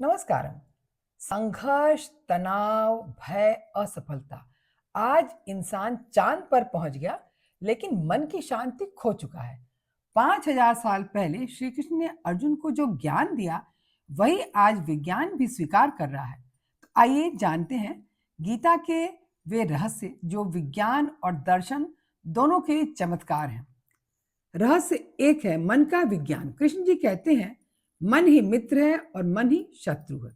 नमस्कारम। संघर्ष, तनाव, भय, असफलता। आज इंसान चांद पर पहुंच गया, लेकिन मन की शांति खो चुका है। 5000 साल पहले श्री कृष्ण ने अर्जुन को जो ज्ञान दिया, वही आज विज्ञान भी स्वीकार कर रहा है। तो आइए जानते हैं गीता के वे रहस्य जो विज्ञान और दर्शन दोनों के चमत्कार हैं। रहस्य एक है मन का विज्ञान। कृष्ण जी कहते हैं मन ही मित्र है और मन ही शत्रु है।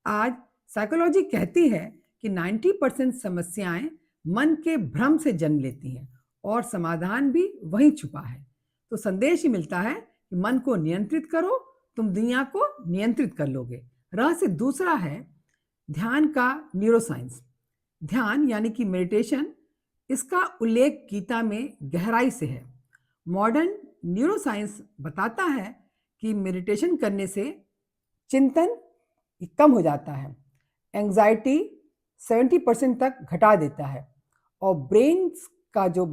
आज साइकोलॉजी कहती है कि 90% समस्याएं मन के भ्रम से जन्म लेती हैं और समाधान भी वहीं छुपा है। तो संदेश ही मिलता है कि मन को नियंत्रित करो, तुम दुनिया को नियंत्रित कर लोगे। रहस्य दूसरा है ध्यान का न्यूरोसाइंस। ध्यान यानी कि मेडिटेशन, इसका उल्लेख गीता में गहराई से है। मॉडर्न न्यूरोसाइंस बताता है कि मेडिटेशन करने से चिंतन कम हो जाता है, एंजाइटी 70% तक घटा देता है और ब्रेन का जो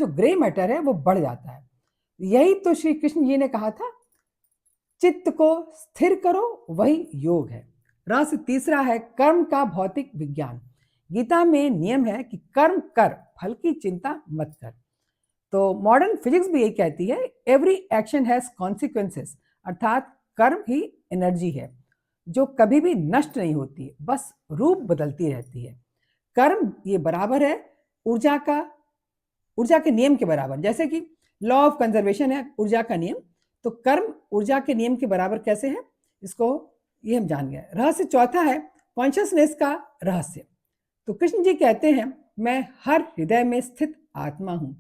ग्रे मैटर है वो बढ़ जाता है। यही तो श्री कृष्ण जी ने कहा था, चित्त को स्थिर करो, वही योग है। रस तीसरा है कर्म का भौतिक विज्ञान। गीता में नियम है कि कर्म कर, फल की चिंता मत कर। तो मॉडर्न फिजिक्स भी यही कहती है, एवरी एक्शन हैज कॉन्सिक्वेंसेस, अर्थात कर्म ही एनर्जी है जो कभी भी नष्ट नहीं होती, बस रूप बदलती रहती है। कर्म ये बराबर है ऊर्जा के नियम के बराबर। जैसे कि लॉ ऑफ कंजर्वेशन है ऊर्जा का नियम, तो कर्म ऊर्जा के नियम के बराबर कैसे है, इसको ये हम जान गए। रहस्य चौथा है कॉन्शियसनेस का रहस्य। तो कृष्ण जी कहते हैं मैं हर हृदय में स्थित आत्मा हूं।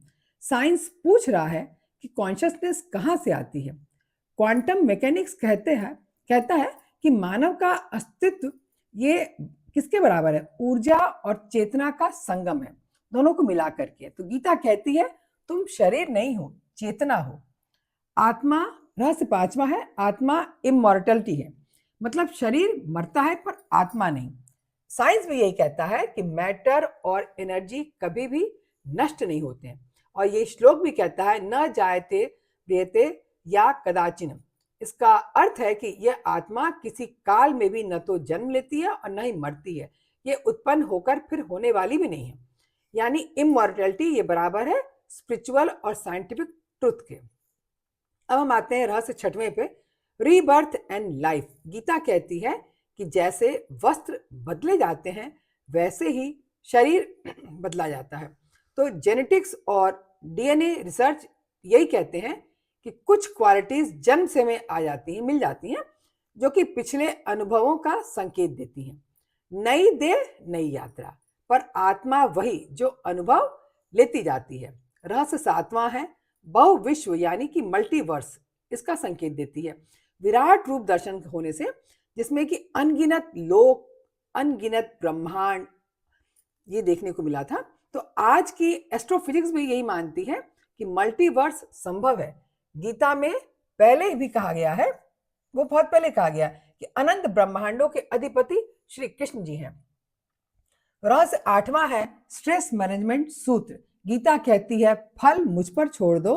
साइंस पूछ रहा है कि कॉन्शियसनेस कहां से आती है। क्वांटम मैकेनिक्स कहता है कि मानव का अस्तित्व ये किसके बराबर है, ऊर्जा और चेतना का संगम है, दोनों को मिला करके। तो गीता कहती है तुम शरीर नहीं हो, चेतना हो। आत्मा, रहस्य पांचवा है आत्मा इमॉर्टलिटी है, मतलब शरीर मरता है पर आत्मा नहीं। साइंस भी यही कहता है कि मैटर और एनर्जी कभी भी नष्ट नहीं होते हैं। और ये श्लोक भी कहता है न जायते प्रियते या कदाचिन। इसका अर्थ है कि यह आत्मा किसी काल में भी न तो जन्म लेती है और न ही मरती है, ये उत्पन्न होकर फिर होने वाली भी नहीं है। यानी इमॉर्टलिटी ये बराबर है स्पिरिचुअल और साइंटिफिक ट्रुथ के। अब हम आते हैं रहस्य छठवें पे, रीबर्थ एंड लाइफ। गीता कहती है कि जैसे वस्त्र बदले जाते हैं वैसे ही शरीर बदला जाता है। तो जेनेटिक्स और डीएनए रिसर्च यही कहते हैं कि कुछ क्वालिटीज जन्म से में आ जाती हैं, मिल जाती हैं, जो कि पिछले अनुभवों का संकेत देती हैं। नई देह नई यात्रा, पर आत्मा वही जो अनुभव लेती जाती है। रहस्य सातवां है बहुविश्व यानी कि मल्टीवर्स, इसका संकेत देती है विराट रूप दर्शन होने से, जिसमें कि अनगिनत लोक, अनगिनत ब्रह्मांड ये देखने को मिला था। तो आज की एस्ट्रोफिजिक्स भी यही मानती है कि मल्टीवर्स संभव है। गीता में पहले भी कहा गया है, वो बहुत पहले कहा गया कि अनंत ब्रह्मांडों के अधिपति श्री कृष्ण जी हैं। रहस्य आठवां है स्ट्रेस मैनेजमेंट सूत्र। गीता कहती है फल मुझ पर छोड़ दो।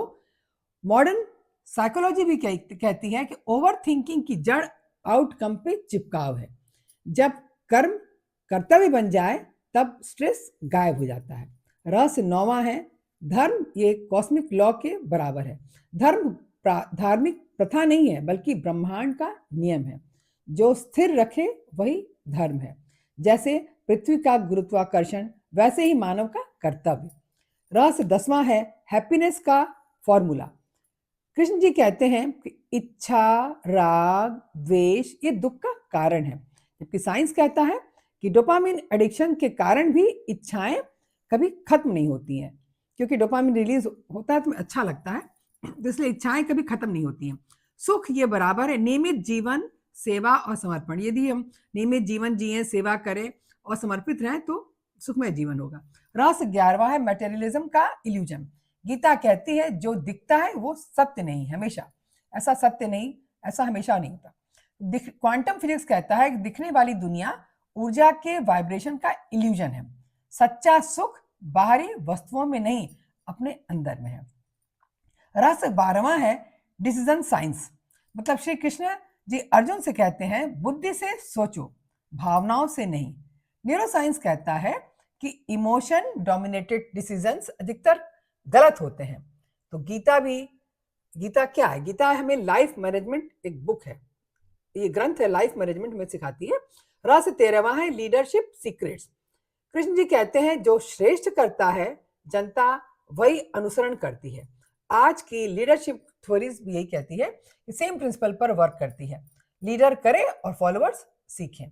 मॉडर्न साइकोलॉजी भी कहती है कि ओवर थिंकिंग की जड़ आउटकम पे चिपकाव है। जब कर्म कर्तव्य बन जाए तब स्ट्रेस गायब हो जाता है। रहस्य नौवां है धर्म ये कॉस्मिक लॉ के बराबर है। धर्म धार्मिक प्रथा नहीं है बल्कि ब्रह्मांड का नियम है, जो स्थिर रखे वही धर्म है। जैसे पृथ्वी का गुरुत्वाकर्षण वैसे ही मानव का कर्तव्य। रहस्य दसवां है हैप्पीनेस का फॉर्मूला। कृष्ण जी कहते हैं कि इच्छा, राग, द्वेष ये दुख का कारण है, जबकि साइंस कहता है कि डोपामिन एडिक्शन के कारण भी इच्छाएं कभी खत्म नहीं होती हैं, क्योंकि डोपामिन रिलीज होता है तो अच्छा लगता है, तो इसलिए इच्छाएं कभी खत्म नहीं होती हैं। सुख ये बराबर है नियमित जीवन, सेवा और समर्पण। यदि हम नियमित जीवन जिए, सेवा करें और समर्पित रहें तो सुखमय जीवन होगा। रहस्य 11वां है मटेरियलिज्म का इल्यूजन। गीता कहती है जो दिखता है वो सत्य नहीं, हमेशा ऐसा सत्य नहीं, ऐसा हमेशा नहीं होता। क्वांटम फिजिक्स कहता है कि दिखने वाली दुनिया ऊर्जा के वाइब्रेशन का इल्यूजन है। सच्चा सुख बाहरी वस्तुओं में नहीं, अपने अंदर में है। रहस्य 12वां है डिसीजन साइंस। मतलब श्री कृष्ण जी अर्जुन से कहते हैं बुद्धि से सोचो, भावनाओं से नहीं। न्यूरोसाइंस कहता है कि इमोशन डोमिनेटेड डिसीजंस अधिकतर गलत होते हैं। तो गीता क्या है? गीता हमें लाइफ मैनेजमेंट, एक बुक है, ये ग्रंथ है, लाइफ मैनेजमेंट में सिखाती है। रस 13वां है लीडरशिप सीक्रेट्स। कृष्ण जी कहते हैं जो श्रेष्ठ करता है जनता वही अनुसरण करती है। आज की लीडरशिप थ्योरीज भी यही कहती है कि सेम प्रिंसिपल पर वर्क करती है, लीडर करे और फॉलोअर्स सीखें।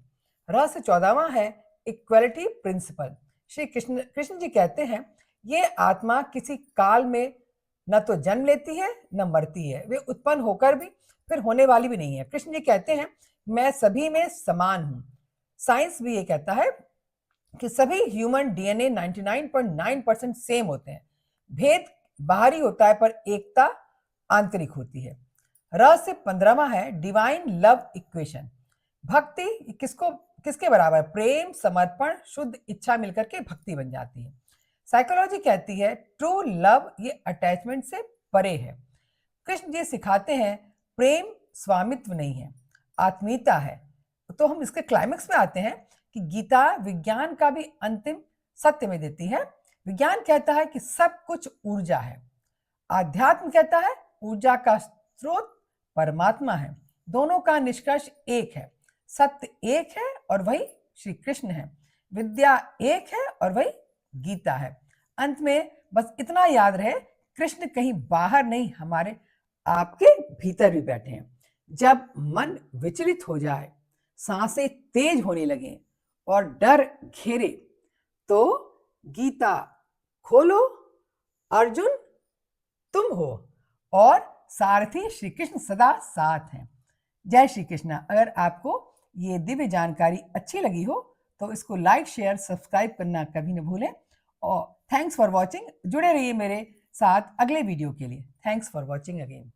रहस्य 14वां है इक्वलिटी प्रिंसिपल। श्री कृष्ण जी कहते हैं ये आत्मा किसी काल में न तो जन्म लेती है न मरती है, वे उत्पन्न होकर भी फिर होने वाली भी नहीं है। कृष्ण जी कहते हैं मैं सभी में समान हूं। साइंस भी ये कहता है कि सभी ह्यूमन डीएनए 99.9% सेम होते हैं, भेद बाहरी होता है पर एकता आंतरिक होती है। रहस्य 15वां है डिवाइन लव इक्वेशन। भक्ति किसके बराबर? प्रेम, समर्पण, शुद्ध इच्छा मिलकर के भक्ति बन जाती है। साइकोलॉजी कहती है ट्रू लव ये अटैचमेंट से परे है। कृष्ण जी सिखाते हैं प्रेम स्वामित्व नहीं है, आत्मीयता है। तो हम इसके क्लाइमेक्स में आते हैं कि गीता विज्ञान का भी अंतिम सत्य में देती है। विज्ञान कहता है कि सब कुछ ऊर्जा है, आध्यात्म कहता है ऊर्जा का स्रोत परमात्मा है। दोनों का निष्कर्ष एक है, सत्य एक है और वही श्री कृष्ण है, विद्या एक है और वही गीता है। अंत में बस इतना याद रहे, कृष्ण कहीं बाहर नहीं, हमारे आपके भीतर भी बैठे हैं। जब मन विचलित हो जाए, सांसें तेज होने लगे और डर घेरे, तो गीता खोलो, अर्जुन तुम हो और सारथी श्री कृष्ण सदा साथ हैं। जय श्री कृष्ण। अगर आपको ये दिव्य जानकारी अच्छी लगी हो तो इसको लाइक, शेयर, सब्सक्राइब करना कभी न भूलें। और थैंक्स फॉर वॉचिंग। जुड़े रहिए मेरे साथ अगले वीडियो के लिए। Thanks for watching again.